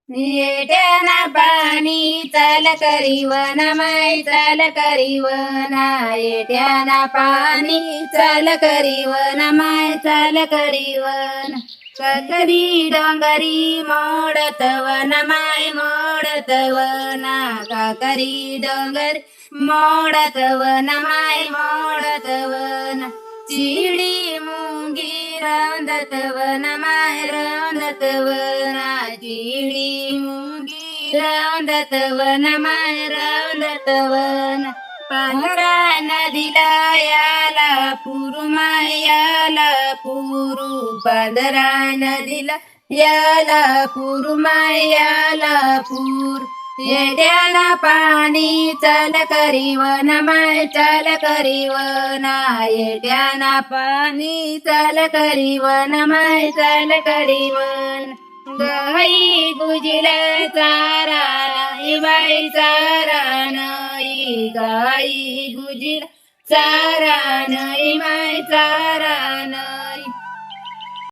येट्याना पाणी चाल करीवन माय चाल करीवन येट्याना पाणी चाल करीवन माय चाल करीवन ककरी डोंगरी मोडतवन माय मोडतवन ककरी डोंगर मोडतवन माय मोडतवन चिडी मुंगी रांधतवन माय रांधतवन चिडी मुंगी रांधतवन माय रांधतवन पांढरा नदीला याला पुरू माय याला पुरू पांढरा नदीला याला पुरू माय याला पूर येड्याला पाणी चाल करीवन माय चाल करीवन येड्याना पाणी चाल करीवन माय चाल करीवन गाई गुजिला चारान बाई चारान गाई गुजिला चारान माय चारा